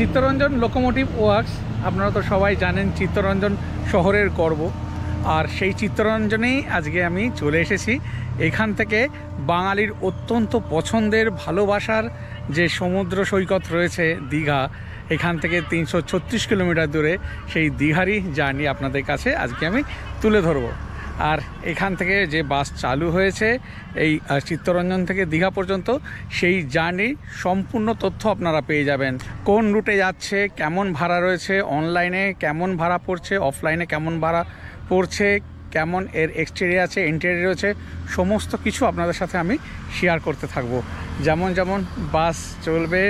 Chittaranjan locomotive works আপনারা তো সবাই জানেন চিত্তরঞ্জন শহরের গর্ব। আর সেই চিত্তরঞ্জনেই আজকে আমি চলে এসেছি। এখান থেকে বাঙালির অত্যন্ত পছন্দের ভালোবাসার যে সমুদ্র সৈকত রয়েছে দীঘা, এখান থেকে 336 কিলোমিটার দূরে সেই দীঘারই জার্নি আপনাদের কাছে আজকে আমি তুলে ধরব। আর এখান থেকে যে বাস চালু হয়েছে এই চিত্তরঞ্জন থেকে দীঘা পর্যন্ত, সেই জার্নির সম্পূর্ণ তথ্য আপনারা পেয়ে যাবেন। কোন রুটে যাচ্ছে, কেমন ভাড়া রয়েছে, অনলাইনে কেমন ভাড়া পড়ছে, অফলাইনে কেমন ভাড়া পড়ছে, কেমন এর এক্সটেরিয়র আছে, ইন্টেরিয়র রয়েছে, সমস্ত কিছু আপনাদের সাথে আমি শেয়ার করতে থাকবো। যেমন যেমন বাস চলবে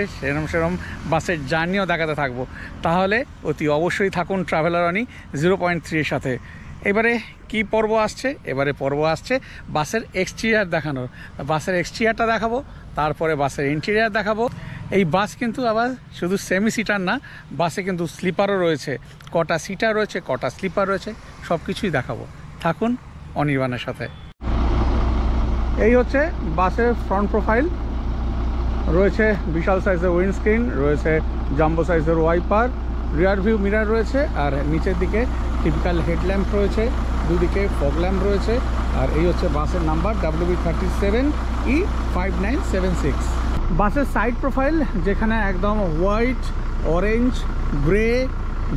সেরম বাসের জার্নিও দেখাতে থাকবো। তাহলে অতি অবশ্যই থাকুন ট্রাভেলার অনি 0.3 এর সাথে। এবারে কি পর্ব আসছে? এবারে পর্ব আসছে বাসের এক্সটেরিয়র দেখানোর। বাসের এক্সটেরিয়রটা দেখাবো, তারপরে বাসের ইন্টেরিয়র দেখাবো। এই বাস কিন্তু আবার শুধু সেমি সিটার না, বাসে কিন্তু স্লিপারও রয়েছে। কটা সিটার রয়েছে, কটা স্লিপার রয়েছে, সব কিছুই দেখাবো। থাকুন অনির্বাণের সাথে। এই হচ্ছে বাসের ফ্রন্ট প্রোফাইল। রয়েছে বিশাল সাইজের উইন্ডস্ক্রিন, রয়েছে জাম্বো সাইজের ওয়াইপার, রিয়ার ভিউ মিরার রয়েছে, আর নিচের দিকে টিপিক্যাল হেডল্যাম্প রয়েছে, দুদিকে ফগ ল্যাম্প রয়েছে। আর এই হচ্ছে বাসের নাম্বার WB37E5976। বাসের সাইড প্রোফাইল যেখানে একদম white, orange, grey,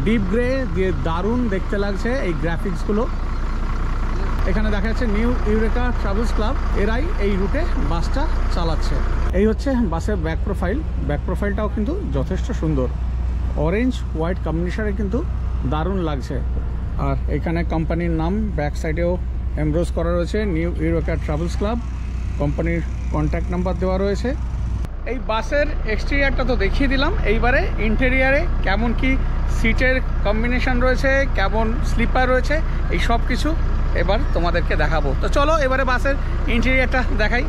deep grey দিয়ে দারুণ দেখতে লাগছে এই গ্রাফিক্সগুলো। এখানে দেখা যাচ্ছে নিউ ইউরেকা ট্রাভেলস ক্লাব, এরাই এই রুটে বাসটা চালাচ্ছে। এই হচ্ছে বাসের ব্যাক প্রোফাইল। ব্যাক প্রোফাইলটাও কিন্তু যথেষ্ট সুন্দর, অরেঞ্জ হোয়াইট কম্বিনেশনে কিন্তু দারুণ লাগছে। আর এখানে কোম্পানির নাম ব্যাক সাইডেও এমব্রোজ করা রয়েছে, নিউ ইউরেকা ট্রাভেলস ক্লাব। কোম্পানির কন্ট্যাক্ট নাম্বার দেওয়া রয়েছে। এই বাসের এক্সটেরিয়রটা তো দেখিয়ে দিলাম। এইবারে ইন্টেরিয়ারে কেমন কি সিটের কম্বিনেশন রয়েছে, কেমন স্লিপার রয়েছে, এই সব কিছু এবার তোমাদেরকে দেখাবো। তো চলো এবারে বাসের ইন্টেরিয়রটা দেখাই।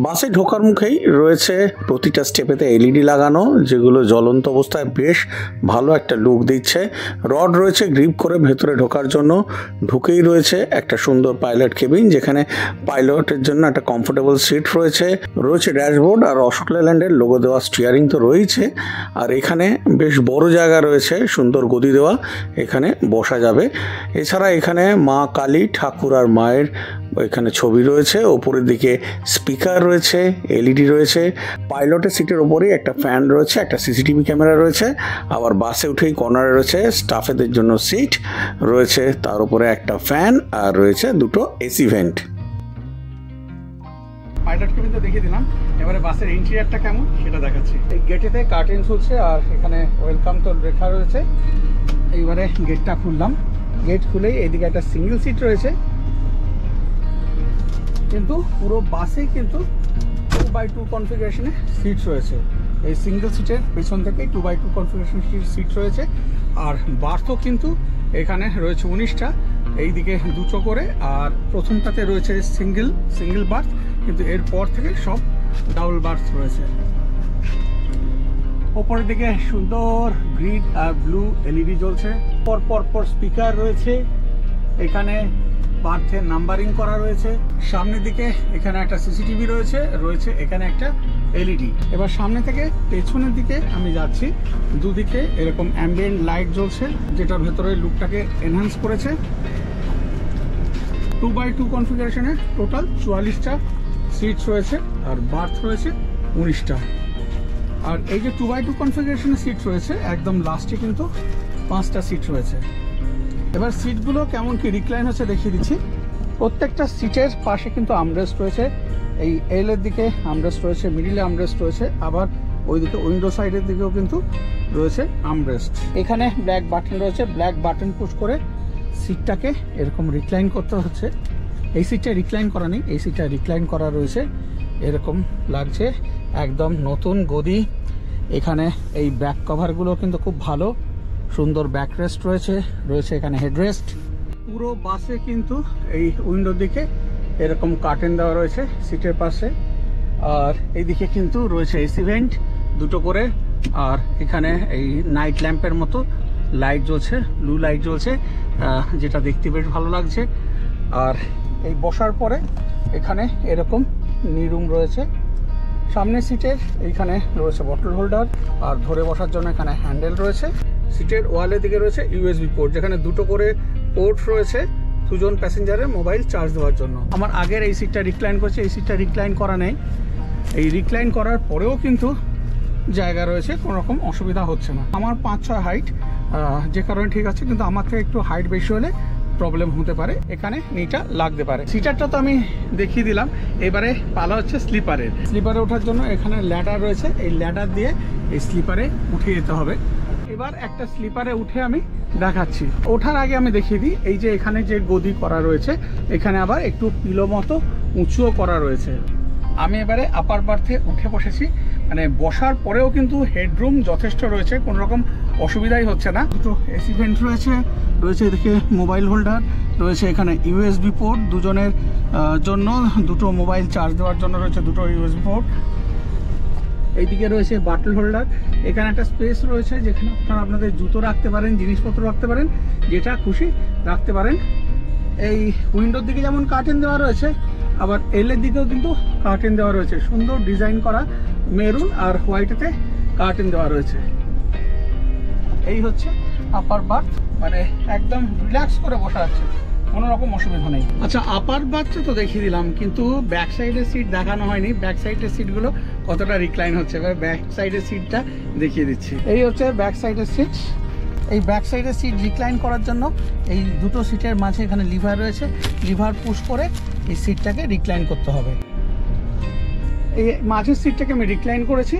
বাসে ঢোকার মুখেই রয়েছে প্রতিটা স্টেপেতে এলইডি লাগানো, যেগুলো জ্বলন্ত অবস্থায় বেশ ভালো একটা লুক দিচ্ছে। রড রয়েছে গ্রিপ করে ভেতরে ঢোকার জন্য। ঢুকেই রয়েছে একটা সুন্দর পাইলট কেবিন, যেখানে পাইলটের জন্য একটা কমফোর্টেবল সিট রয়েছে। রয়েছে ড্যাশবোর্ড আর অশোক লেল্যান্ডের লোগো দেওয়া স্টিয়ারিং তো রয়েছে। আর এখানে বেশ বড় জায়গা রয়েছে, সুন্দর গদি দেওয়া, এখানে বসা যাবে। এছাড়া এখানে মা কালী ঠাকুর আর মায়ের এখানে ছবি রয়েছে। ওপরের দিকে স্পিকার রয়েছে, এলইডি রয়েছে। পাইলটের সিটের ওপরেই একটা ফ্যান রয়েছে, একটা সিসিটিভি ক্যামেরা রয়েছে। আবার বাসে উঠেই কর্নারে রয়েছে স্টাফেদের জন্য সিট রয়েছে, তার উপরে একটা ফ্যান, আর রয়েছে দুটো এসি ভেন্ট। পাইলট কেবিন তো দেখিয়ে দিলাম, এবারে বাসের ইন্টেরিয়রটা কেমন সেটা দেখাচ্ছি। এই গেটেতে কার্টেন ঝুলছে আর এখানে ওয়েলকাম তো লেখা রয়েছে। এইবারে গেটটা খুললাম। গেট খুলেই এইদিকে একটা সিঙ্গেল সিট রয়েছে, কিন্তু পুরো বাসে কিন্তু 2x2 কনফিগারেশনে সিট রয়েছে। এই সিঙ্গেল সিটের পেছন থেকে 2x2 কনফিগারেশন সিট রয়েছে। আর বার্থও কিন্তু এখানে রয়েছে 19টা, এইদিকে দুটো করে। আর প্রথমটাতে রয়েছে সিঙ্গেল বার্থ, কিন্তু এরপর থেকে সব ডাবল বার্থ রয়েছে। ওপরের দিকে সুন্দর গ্রিন আর ব্লু এলইডি জ্বলছে। পর স্পিকার রয়েছে, এখানে বার্থের নাম্বারিং করা রয়েছে। সামনের দিকে এখানে একটা সিসিটিভি রয়েছে এখানে একটা এলইডি। এবার সামনে থেকে পেছনের দিকে আমি যাচ্ছি, দুদিকে এরকম অ্যাম্বিয়েন্ট লাইট জ্বলছে, যেটা ভেতরে লুকটাকে এনহ্যান্স করেছে। 2x2 কনফিগারেশনে টোটাল 44টা সিট রয়েছে আর বার্থ রয়েছে 19টা। আর এই যে 2x2 কনফিগারেশনে সিট রয়েছে, একদম লাস্টে কিন্তু 5টা সিট রয়েছে। এবার সিটগুলো কেমন কি রিক্লাইন হচ্ছে দেখিয়ে দিচ্ছি। প্রত্যেকটা সিটের পাশে কিন্তু আর্মরেস্ট রয়েছে। এই এলের দিকে আর্মরেস্ট রয়েছে, মিডিলে আর্মরেস্ট রয়েছে, আবার ওইদিকে উইন্ডো সাইডের দিকেও কিন্তু রয়েছে আর্মরেস্ট। এখানে ব্ল্যাক বাটন রয়েছে, ব্ল্যাক বাটন পুশ করে সিটটাকে এরকম রিক্লাইন করতে হচ্ছে। এই সিটটা রিক্লাইন করা নেই, এই সিটটা রিক্লাইন করা রয়েছে। এরকম লাগছে, একদম নতুন গদি। এখানে এই ব্যাক কভারগুলো কিন্তু খুব ভালো, সুন্দর ব্যাক রেস্ট রয়েছে এখানে হেডরেস্ট। পুরো বাসে কিন্তু এই উইন্ডোর দিকে এরকম কার্টেন দেওয়া রয়েছে সিটের পাশে। আর এইদিকে কিন্তু রয়েছে এসি ভেন্ট দুটো করে। আর এখানে এই নাইট ল্যাম্পের মতো লাইট জ্বলছে, ব্লু লাইট জ্বলছে, যেটা দেখতে বেশ ভালো লাগছে। আর এই বসার পরে এখানে এরকম নিরুম রয়েছে, সামনের সিটের এইখানে রয়েছে বটল হোল্ডার, আর ধরে বসার জন্য এখানে হ্যান্ডেল রয়েছে। সিটের ওয়ালের দিকে রয়েছে ইউএসবি পোর্ট, যেখানে দুটো করে পোর্ট রয়েছে দুজন প্যাসেঞ্জারের মোবাইল চার্জ দেওয়ার জন্য। আমার আগের এই সিটটা রিক্লাইন করছে, এই সিটটা রিক্লাইন করা নেই। এই রিক্লাইন করার পরেও কিন্তু জায়গা রয়েছে, কোনো রকম অসুবিধা হচ্ছে না। আমার 5-6 হাইট, যে কারণে ঠিক আছে, কিন্তু আমার থেকে একটু হাইট বেশি হলে প্রবলেম হতে পারে, এখানে নিটা লাগতে পারে। সিটারটা তো আমি দেখিয়ে দিলাম, এবারে পালা হচ্ছে স্লিপারের। স্লিপারে ওঠার জন্য এখানে ল্যাডার রয়েছে, এই ল্যাডার দিয়ে এই স্লিপারে উঠে যেতে হবে। এবার একটা স্লিপারে উঠে আমি দেখাচ্ছি। ওঠার আগে আমি দেখিয়ে দিই, এই যে এখানে যে গদি করা রয়েছে, এখানে আবার একটু পিলো মতো উঁচুও করা রয়েছে। আমি এবারে আপার বার্থে উঠে বসেছি, মানে বসার পরেও কিন্তু হেডরুম যথেষ্ট রয়েছে, কোনো রকম অসুবিধাই হচ্ছে না। দুটো এসি ভেন্ট রয়েছে, এদিকে মোবাইল হোল্ডার রয়েছে, এখানে ইউএসবি পোর্ট দুজনের জন্য, দুটো মোবাইল চার্জ দেওয়ার জন্য রয়েছে দুটো ইউএসবি পোর্ট। এইদিকে রয়েছে বাটল হোল্ডার, এখানে একটা স্পেস রয়েছে যেখানে আপনারা আপনাদের জুতো রাখতে পারেন, জিনিসপত্র রাখতে পারেন, যেটা খুশি রাখতে পারেন। এই উইন্ডোর দিকে যেমন কার্টেন দেওয়া রয়েছে, আবার এলের দিকেও কিন্তু কার্টেন দেওয়া রয়েছে, সুন্দর ডিজাইন করা, মেরুন আর হোয়াইটেতে কার্টেন দেওয়া রয়েছে। এই হচ্ছে আপার বার্থ, মানে একদম রিল্যাক্স করে বসা যাচ্ছে, কোনো রকম অসুবিধা নেই। আচ্ছা, আপার বার্থটা তো দেখিয়ে দিলাম, কিন্তু ব্যাক সাইডের সিট দেখানো হয়নি। ব্যাক সাইডের সিটগুলো কতটা রিক্লাইন হচ্ছে, এবার ব্যাক সাইডের সিটটা দেখিয়ে দিচ্ছি। এই হচ্ছে ব্যাক সাইডের সিট। এই ব্যাক সাইডের সিট রিক্লাইন করার জন্য এই দুটো সিটের মাঝে এখানে লিভার রয়েছে, লিভার পুশ করে এই সিটটাকে রিক্লাইন করতে হবে। এই মাঝের সিটটাকে আমি রিক্লাইন করেছি,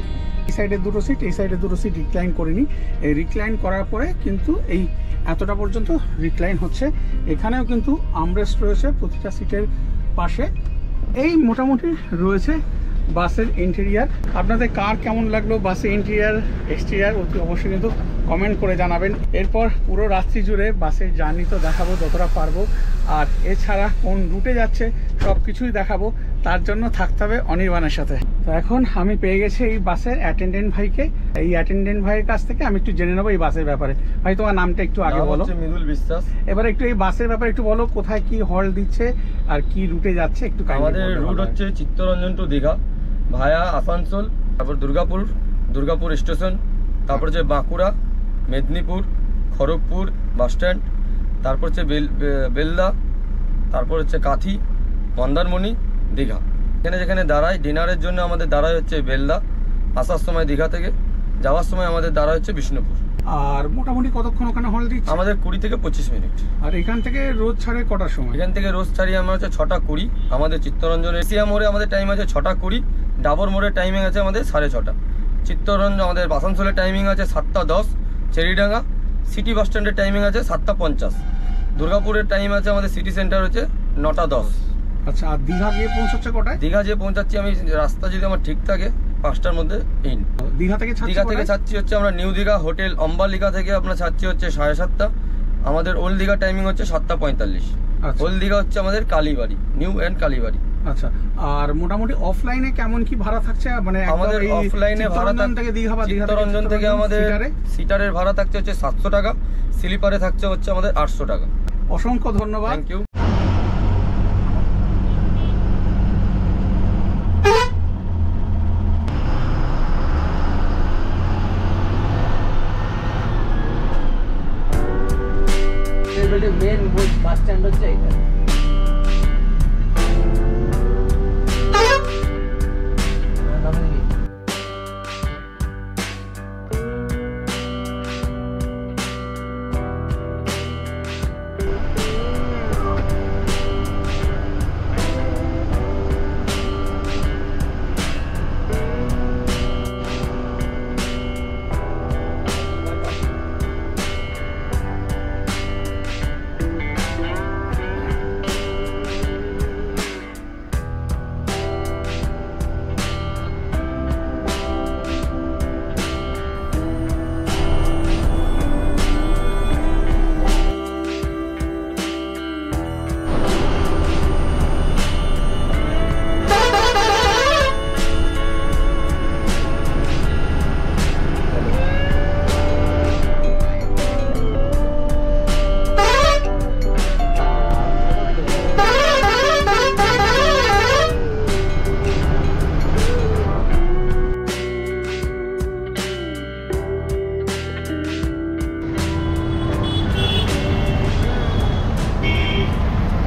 এই সাইডের দুটো সিট, এই সাইডের দুটো সিট রিক্লাইন করিনি। এই রিক্লাইন করার পরে কিন্তু এই এতটা পর্যন্ত রিক্লাইন হচ্ছে। এখানেও কিন্তু আর্মরেস্ট রয়েছে প্রতিটা সিটের পাশে। এই মোটামুটি রয়েছে বাসের ইন্টেরিয়ার। আপনাদের কার কেমন লাগলো বাসের ইন্টেরিয়ার এক্সটেরিয়ার, অতি অবশ্যই কিন্তু কমেন্ট করে জানাবেন। এরপর পুরো রাত্রি জুড়ে বাসের জার্নি তো দেখাবো যতটা পারবো, আর এছাড়া কোন রুটে যাচ্ছে সব কিছুই দেখাবো। তার জন্য থাকতে হবে অনির্বাণের সাথে। তো এখন আমি পেয়ে গেছি এই বাসের অ্যাটেন্ডেন্ট ভাইকে। এই অ্যাটেন্ডেন্ট ভাইয়ের কাছ থেকে আমি একটু জেনে নেবো এই বাসের ব্যাপারে। ভাই, তোমার নামটা একটু আগে বলো। মৃদুল বিশ্বাস। এবার একটু এই বাসের ব্যাপারে একটু বলো, কোথায় কি হল দিচ্ছে আর কি রুটে যাচ্ছে একটু। আমাদের রুট হচ্ছে চিত্তরঞ্জন টু দীঘা ভায়া আসানসোল, তারপর দুর্গাপুর স্টেশন, তারপর হচ্ছে বাঁকুড়া, মেদিনীপুর, খড়গপুর বাস স্ট্যান্ড, তারপর হচ্ছে বেলদা, তারপর হচ্ছে কাথি, মন্দারমণি, দীঘা। এখানে যেখানে দাঁড়ায় ডিনারের জন্য আমাদের দাঁড়ায় হচ্ছে বেলদা, আসার সময় দীঘা থেকে, যাওয়ার সময় আমাদের দাঁড়ায় হচ্ছে বিষ্ণুপুর। আর মোটামুটি কতক্ষণ ওখানে হল দিচ্ছে? আমাদের 20 থেকে 25 মিনিট। আর এখান থেকে রোজ ছাড়ে কটার সময়? এখান থেকে রোজ ছাড়ি আমরা হচ্ছে 6টা 20। আমাদের চিত্তরঞ্জন এশিয়া মোড়ে আমাদের টাইম আছে 6টা 20, ডাবর মোড়ের টাইমিং আছে আমাদের 6:30। চিত্তরঞ্জন আমাদের আসানসোলের টাইমিং আছে 7টা 10, চেরিডাঙ্গা সিটি বাস স্ট্যান্ডের টাইমিং আছে 7টা 50, দুর্গাপুরের টাইম আছে আমাদের সিটি সেন্টার হচ্ছে 9টা 10। আচ্ছা, আর দীঘা গিয়ে পৌঁছচ্ছে কটায়? দীঘা যে পৌঁছাচ্ছি আমি, রাস্তা যদি আমার ঠিক থাকে 5টার মধ্যে ইন। দীঘা থেকে ছাড়ছি হচ্ছে আমরা নিউ দীঘা হোটেল অম্বালিকা থেকে আমরা ছাড়ছি হচ্ছে 7:30। আমাদের ওল্ড দীঘা টাইমিং হচ্ছে 7টা 45। ওল্ড দীঘা হচ্ছে আমাদের কালীবাড়ি, নিউ এন্ড কালীবাড়ি। আচ্ছা, আর মোটামুটি অফলাইনে কেমন কি ভাড়া থাকছে? মানে আমাদের অফলাইনে ভাড়া থেকে দীঘা বা চিত্তরঞ্জন থেকে আমাদের সিটারের ভাড়া থাকছে হচ্ছে 700 টাকা, স্লিপারে থাকছে হচ্ছে আমাদের 800 টাকা। অসংখ্য ধন্যবাদ, thank you. Main bus stand হচ্ছে এটা।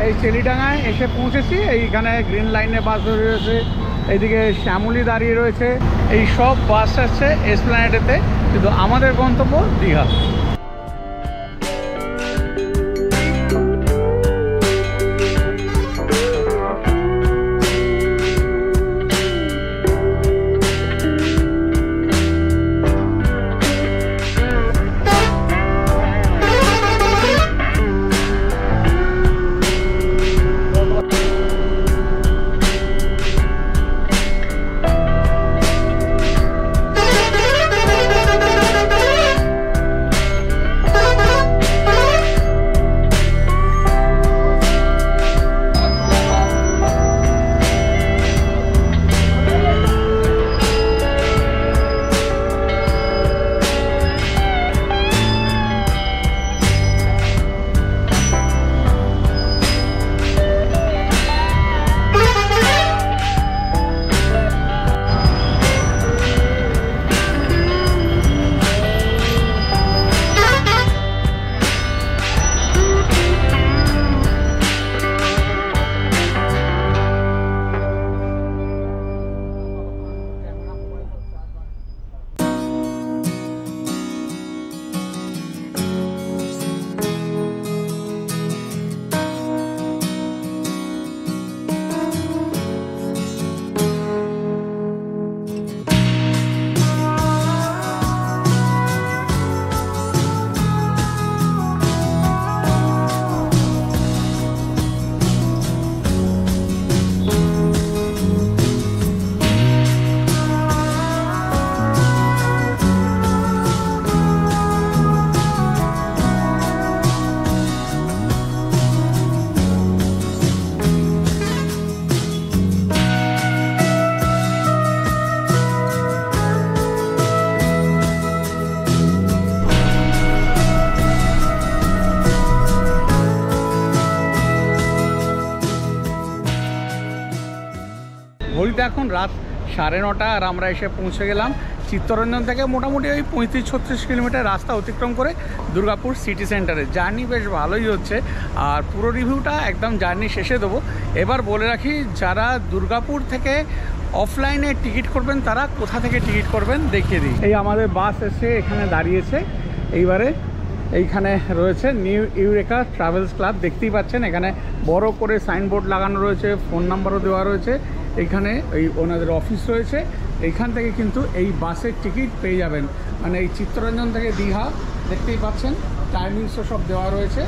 এই চেলিডাঙ্গায় এসে পৌঁছেছি। এইখানে গ্রিন লাইনে বাস ধরে রয়েছে, এইদিকে শ্যামলী দাঁড়িয়ে রয়েছে। এই সব বাস আসছে এসপ্ল্যানেডেতে, কিন্তু আমাদের গন্তব্য দীঘা। ঘড়িতে এখন রাত 9:30 আর আমরা এসে পৌঁছে গেলাম চিত্তরঞ্জন থেকে মোটামুটি ওই 35-36 কিলোমিটার রাস্তা অতিক্রম করে দুর্গাপুর সিটি সেন্টারে। জার্নি বেশ ভালোই হচ্ছে, আর পুরো রিভিউটা একদম জার্নি শেষে দেবো। এবার বলে রাখি, যারা দুর্গাপুর থেকে অফলাইনে টিকিট করবেন তারা কোথা থেকে টিকিট করবেন দেখিয়ে দিই। এই আমাদের বাস এসে এখানে দাঁড়িয়েছে। এইবারে এইখানে রয়েছে নিউ ইউরেকা ট্রাভেলস ক্লাব, দেখতেই পাচ্ছেন এখানে বড় করে সাইনবোর্ড লাগানো রয়েছে, ফোন নাম্বারও দেওয়া রয়েছে। এইখানে এই ওনাদের অফিস রয়েছে, এইখান থেকে কিন্তু এই বাসের টিকিট পেয়ে যাবেন। মানে এই চিত্তরঞ্জন থেকে দীঘা দেখতেই পাচ্ছেন, টাইমিংসও সব দেওয়া রয়েছে।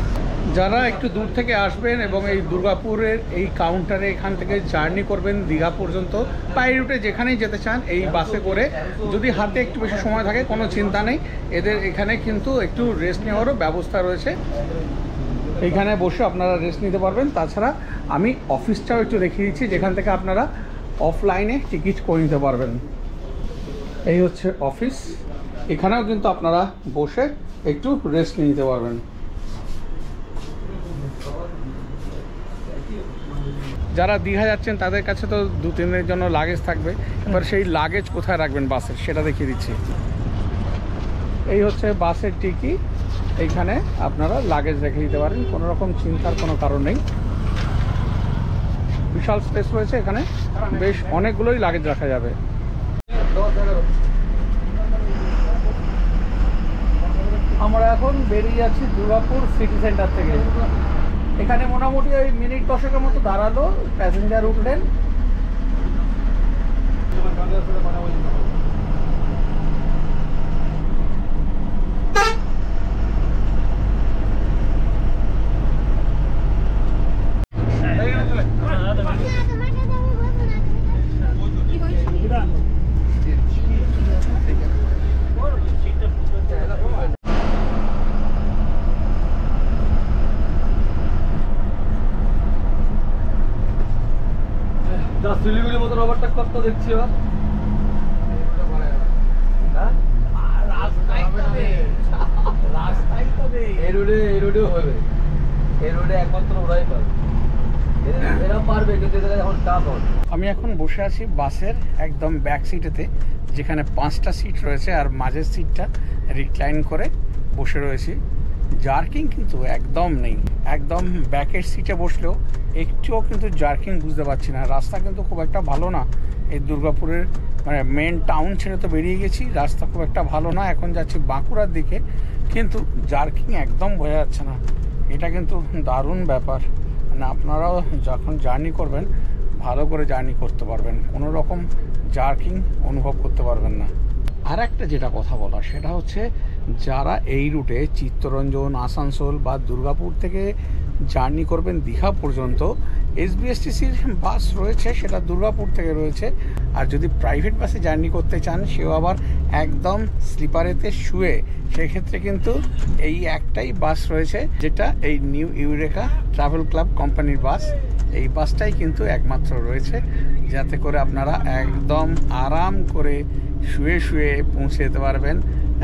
যারা একটু দূর থেকে আসবেন এবং এই দুর্গাপুরের এই কাউন্টারে এখান থেকে জার্নি করবেন দীঘা পর্যন্ত, বাই রুটে যেখানেই যেতে চান এই বাসে করে, যদি হাতে একটু বেশি সময় থাকে কোনো চিন্তা নেই, এদের এখানে কিন্তু একটু রেস্ট নেওয়ারও ব্যবস্থা রয়েছে। এইখানে বসে আপনারা রেস্ট নিতে পারবেন। তাছাড়া আমি অফিসটাও একটু দেখিয়ে দিচ্ছি, যেখান থেকে আপনারা অফলাইনে টিকিট করে নিতে পারবেন। এই হচ্ছে অফিস, এখানেও কিন্তু আপনারা বসে একটু রেস্ট নিতে পারবেন। যারা দীঘা যাচ্ছেন তাদের কাছে তো 2-3 দিনের জন্য লাগেজ থাকবে, এবার সেই লাগেজ কোথায় রাখবেন বাসের সেটা দেখিয়ে দিচ্ছি। এই হচ্ছে বাসের টিকিট, এইখানে আপনারা লাগেজ রেখে দিতে পারেন, কোনো রকম চিন্তার কোনো কারণ নেই। বিশাল স্পেস রয়েছে এখানে, বেশ অনেকগুলোই লাগেজ রাখা যাবে। আমরা এখন বেরিয়ে যাচ্ছি দুর্গাপুর সিটি সেন্টার থেকে। এখানে মোটামুটি ওই মিনিট 10-এর মতো দাঁড়ালো, প্যাসেঞ্জার উঠলেন। শিলিগুড়ির মতন ওভারটেক করতে দেখছি এবার। এই রোডেও হবে, এই রোডে একমাত্র ওরাই পারবে, এরা পারবে, কিন্তু এদের এখন টাফ হবে। আমি এখন বসে আছি বাসের একদম ব্যাক সিটেতে, যেখানে 5টা সিট রয়েছে আর মাঝের সিটটা রিক্লাইন করে বসে রয়েছি। জার্কিং কিন্তু একদম নেই, একদম ব্যাকের সিটে বসলেও একটুও কিন্তু জার্কিং বুঝতে পারছি না। রাস্তা কিন্তু খুব একটা ভালো না, এই দুর্গাপুরের মানে মেন টাউন ছেড়ে তো বেরিয়ে গেছি, রাস্তা খুব একটা ভালো না। এখন যাচ্ছি বাঁকুড়ার দিকে, কিন্তু জার্কিং একদম বোঝা যাচ্ছে না। এটা কিন্তু দারুণ ব্যাপার, মানে আপনারাও যখন জার্নি করবেন ভালো করে জার্নি করতে পারবেন, কোনো রকম জার্কিং অনুভব করতে পারবেন না। আর একটা যেটা কথা বলা সেটা হচ্ছে, যারা এই রুটে চিত্তরঞ্জন, আসানসোল বা দুর্গাপুর থেকে জার্নি করবেন দীঘা পর্যন্ত, এসবিএসটিসির বাস রয়েছে, সেটা দুর্গাপুর থেকে রয়েছে। আর যদি প্রাইভেট বাসে জার্নি করতে চান, সেও আবার একদম স্লিপারেতে শুয়ে, সেক্ষেত্রে কিন্তু এই একটাই বাস রয়েছে, যেটা এই নিউ ইউরেকা ট্রাভেল ক্লাব কোম্পানির বাস। এই বাসটাই কিন্তু একমাত্র রয়েছে, যাতে করে আপনারা একদম আরাম করে শুয়ে শুয়ে পৌঁছে যেতে পারবেন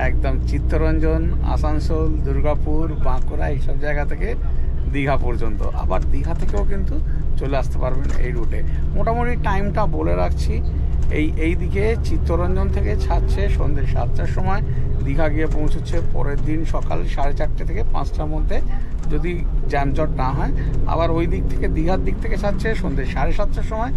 একদম চিত্তরঞ্জন, আসানসোল, দুর্গাপুর, বাঁকুড়া এইসব জায়গা থেকে দীঘা পর্যন্ত। আবার দীঘা থেকেও কিন্তু চলে আসতে পারবেন এই রুটে। মোটামুটি টাইমটা বলে রাখছি, এই দিকে চিত্তরঞ্জন থেকে ছাড়ছে সন্ধ্যে 7টার সময়, দীঘা গিয়ে পৌঁছচ্ছে পরের দিন সকাল 4:30 থেকে 5টার মধ্যে, যদি জ্যামজট না হয়। আবার ওই দিক থেকে দীঘার দিক থেকে ছাড়ছে সন্ধ্যে 7:30টার সময়,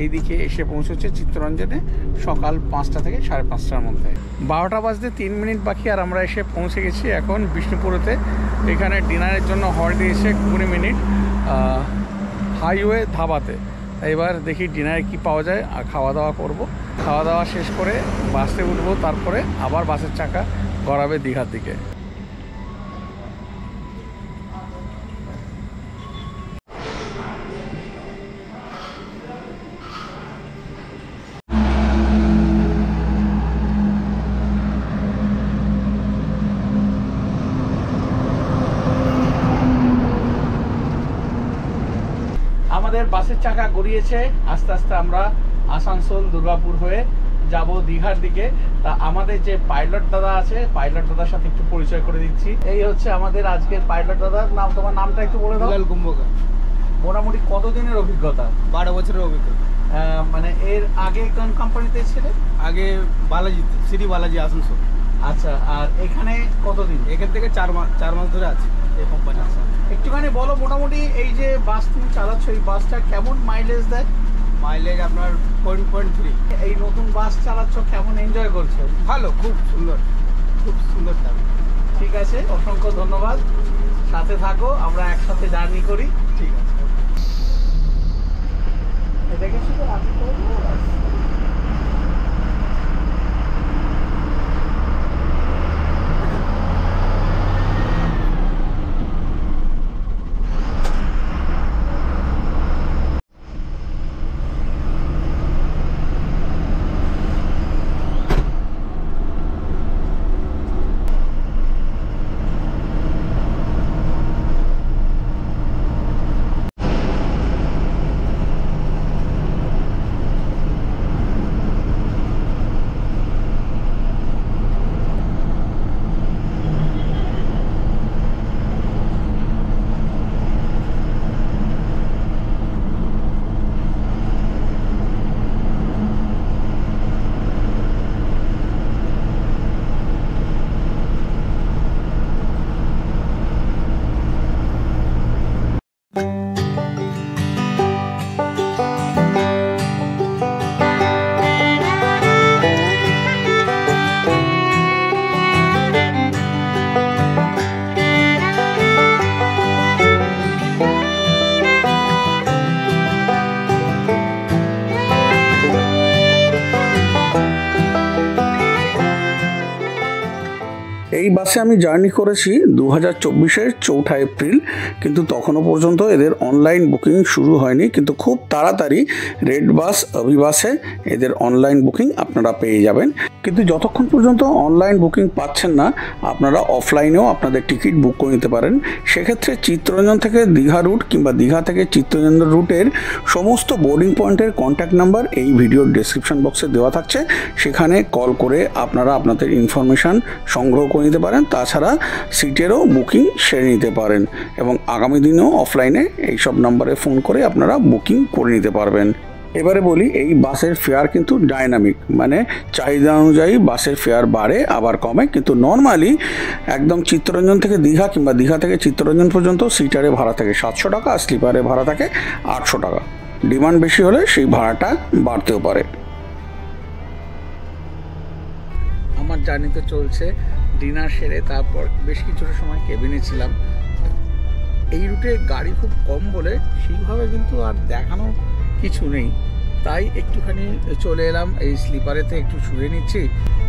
এই দিকে এসে পৌঁছচ্ছে চিত্তরঞ্জনে সকাল 5টা থেকে 5:30টার মধ্যে। 12টা বাজতে 3 মিনিট বাকি, আর আমরা এসে পৌঁছে গেছি এখন বিষ্ণুপুরেতে। এখানে ডিনারের জন্য হল্ট দিয়েছে 20 মিনিট হাইওয়ে ধাবাতে। এবার দেখি ডিনারে কি পাওয়া যায়, আর খাওয়া দাওয়া করব। খাওয়া দাওয়া শেষ করে বাসে উঠবো, তারপরে আবার বাসের চাকা গড়াবে দীঘার দিকে। আমাদের বাসের চাকা গড়িয়েছে, আস্তে আস্তে আমরা আসানসোল, দুর্গাপুর হয়ে যাব দীঘার দিকে। তা আমাদের যে পাইলট দাদা আছে, পাইলট দাদার সাথে একটু পরিচয় করে দিচ্ছি। এই হচ্ছে আমাদের আজকের পাইলট দাদার নাম। তোমার নামটা একটু বলে দাও। লাল কুম্ভকার। মোটামুটি কতদিনের অভিজ্ঞতা? 12 বছরের অভিজ্ঞতা। মানে এর আগে কোন কোম্পানিতে ছিলে? আগে বালাজি, শ্রী বালাজি আসানসোল। আচ্ছা, আর এখানে কতদিন? এখান থেকে 4 মাস ধরে আছে এই কোম্পানি। আচ্ছা, একটুখানি বলো মোটামুটি এই যে বাস তুমি চালাচ্ছ, এই বাসটা কেমন মাইলেজ দেয়? মাইলেজ আপনার 0.3। এই নতুন বাস চালাচ্ছ, কেমন এনজয় করছো? ভালো, খুব সুন্দর, খুব সুন্দর দাবি। ঠিক আছে, অসংখ্য ধন্যবাদ। সাথে থাকো, আমরা একসাথে জার্নি করি। ঠিক আছে। এটাকে শুধু রাখি করবো। এই বাসে আমি জার্নি করেছি 2024-এর 4 এপ্রিল, কিন্তু তখনও পর্যন্ত এদের অনলাইন বুকিং শুরু হয়নি। কিন্তু খুব তাড়াতাড়ি রেড বাস, অভিবাসে এদের অনলাইন বুকিং আপনারা পেয়ে যাবেন। কিন্তু যতক্ষণ পর্যন্ত অনলাইন বুকিং পাচ্ছেন না, আপনারা অফলাইনেও আপনাদের টিকিট বুক করে নিতে পারেন। সেক্ষেত্রে চিত্তরঞ্জন থেকে দীঘা রুট কিংবা দীঘা থেকে চিত্তরঞ্জন রুটের সমস্ত বোর্ডিং পয়েন্টের কন্ট্যাক্ট নাম্বার এই ভিডিওর ডেসক্রিপশন বক্সে দেওয়া থাকছে, সেখানে কল করে আপনারা আপনাদের ইনফরমেশান সংগ্রহ করে নিতে পারেন। তাছাড়া সিটেরও বুকিং সেরে নিতে পারেন এবং আগামী দিনেও অফলাইনে এইসব নাম্বারে ফোন করে আপনারা বুকিং করে নিতে পারবেন। এবারে বলি, এই বাসের ফেয়ার কিন্তু ডাইনামিক, মানে চাহিদা অনুযায়ী বাসের ফেয়ার বাড়ে আবার কমে, কিন্তু নর্মালি একদম চিত্তরঞ্জন থেকে দীঘা কিংবা দীঘা থেকে চিত্তরঞ্জন পর্যন্ত সিটারে ভাড়া থাকে 700 টাকা, আর স্লিপারে ভাড়া থাকে 800 টাকা। ডিমান্ড বেশি হলে সেই ভাড়াটা বাড়তেও পারে। আমার জার্নিতে চলছে, ডিনার সেরে তারপর বেশ কিছুটা সময় কেবিনে ছিলাম। এই রুটে গাড়ি খুব কম বলে সেইভাবে কিন্তু আর দেখানো কিছু নেই, তাই একটুখানি চলে এলাম এই স্লিপারেতে, একটু শুয়ে নিচ্ছি,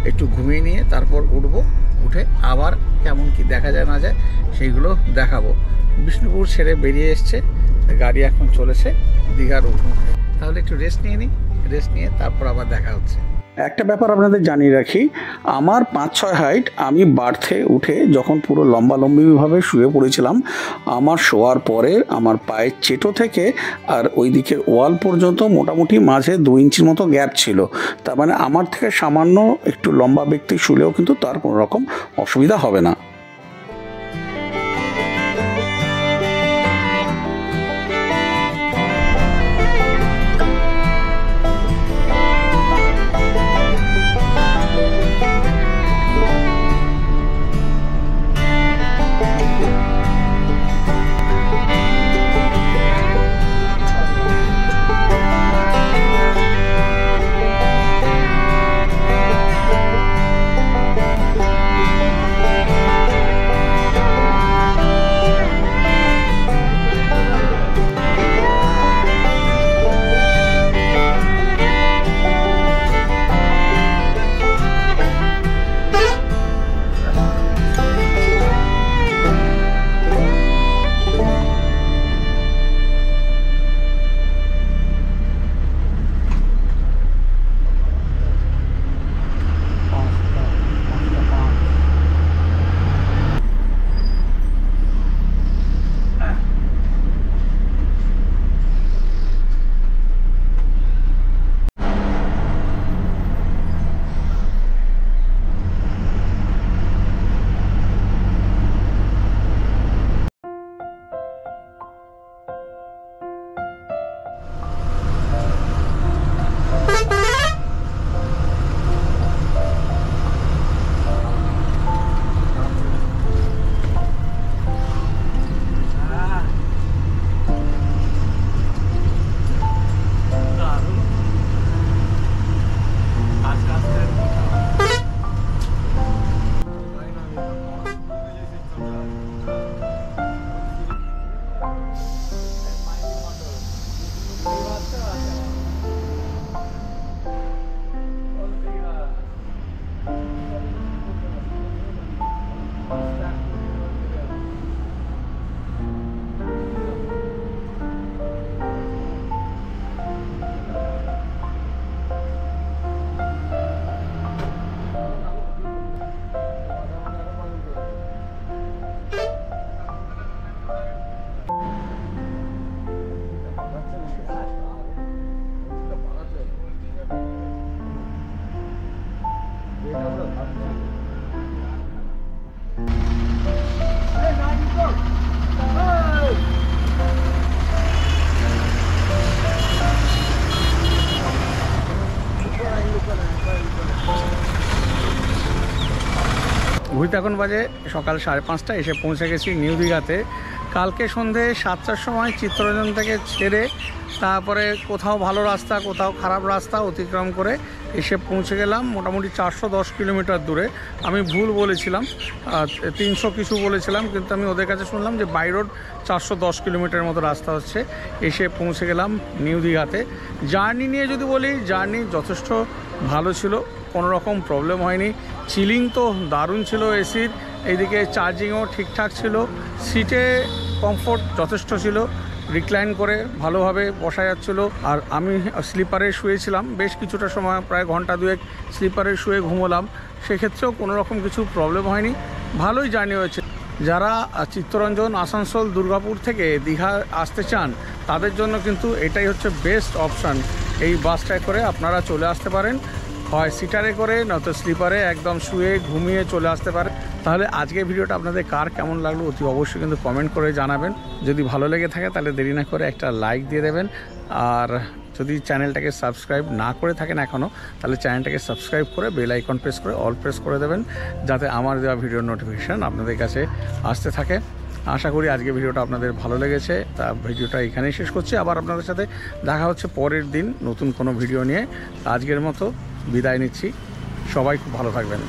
একটু ঘুমিয়ে নিয়ে তারপর উঠবো, উঠে আবার কেমন কি দেখা যায় না যায় সেইগুলো দেখাবো। বিষ্ণুপুর ছেড়ে বেরিয়ে এসছে গাড়ি, এখন চলেছে দীঘার অভিমুখে। তাহলে একটু রেস্ট নিয়ে নিই, রেস্ট নিয়ে তারপর আবার দেখা হচ্ছে। একটা ব্যাপার আপনাদের জানিয়ে রাখি, আমার 5-6 হাইট, আমি বার্থে উঠে যখন পুরো লম্বালম্বিভাবে শুয়ে পড়েছিলাম, আমার শোয়ার পরে আমার পায়ের চেটো থেকে আর ওই দিকের ওয়াল পর্যন্ত মোটামুটি মাঝে 2 ইঞ্চির মতো গ্যাপ ছিল। তার মানে আমার থেকে সামান্য একটু লম্বা ব্যক্তি শুলেও কিন্তু তার কোনো রকম অসুবিধা হবে না। ঘুরতে এখন বাজে সকাল 5:30, এসে পৌঁছে গেছি নিউ দীঘাতে। কালকে সন্ধে 7টার সময় চিত্তরঞ্জন থেকে ছেড়ে তারপরে কোথাও ভালো রাস্তা কোথাও খারাপ রাস্তা অতিক্রম করে এসে পৌঁছে গেলাম মোটামুটি 410 কিলোমিটার দূরে। আমি ভুল বলেছিলাম, 300 কিছু বলেছিলাম, কিন্তু আমি ওদের কাছে শুনলাম যে বাই রোড 410 কিলোমিটারের মতো রাস্তা হচ্ছে। এসে পৌঁছে গেলাম নিউ দীঘাতে। জার্নি নিয়ে যদি বলি, জার্নি যথেষ্ট ভালো ছিল, কোনো রকম প্রবলেম হয়নি। চিলিং তো দারুণ ছিল এসির, এইদিকে চার্জিংও ঠিকঠাক ছিল, সিটে কমফোর্ট যথেষ্ট ছিল, রিক্লাইন করে ভালোভাবে বসা যাচ্ছিল। আর আমি স্লিপারে শুয়েছিলাম বেশ কিছুটা সময়, প্রায় ঘন্টা দুয়েক স্লিপারে শুয়ে ঘুমোলাম, সেক্ষেত্রেও কোনো রকম কিছু প্রবলেম হয়নি, ভালোই জার্নি হয়েছে। যারা চিত্তরঞ্জন, আসানসোল, দুর্গাপুর থেকে দীঘা আসতে চান তাদের জন্য কিন্তু এটাই হচ্ছে বেস্ট অপশান। এই বাসটায় করে আপনারা চলে আসতে পারেন, হয় সিটারে করে নয়তো স্লিপারে একদম শুয়ে ঘুমিয়ে চলে আসতে পারে। তাহলে আজকের ভিডিওটা আপনাদের কার কেমন লাগলো অতি অবশ্যই কিন্তু কমেন্ট করে জানাবেন। যদি ভালো লেগে থাকে তাহলে দেরি না করে একটা লাইক দিয়ে দেবেন, আর যদি চ্যানেলটাকে সাবস্ক্রাইব না করে থাকেন এখনও, তাহলে চ্যানেলটাকে সাবস্ক্রাইব করে বেল আইকন প্রেস করে অল প্রেস করে দেবেন, যাতে আমার দেওয়া ভিডিওর নোটিফিকেশান আপনাদের কাছে আসতে থাকে। আশা করি আজকে ভিডিওটা আপনাদের ভালো লেগেছে। তা ভিডিওটা এখানেই শেষ করছি, আবার আপনাদের সাথে দেখা হচ্ছে পরের দিন নতুন কোনো ভিডিও নিয়ে। আজকের মতো বিদায় নিচ্ছি, সবাই খুব ভালো থাকবেন।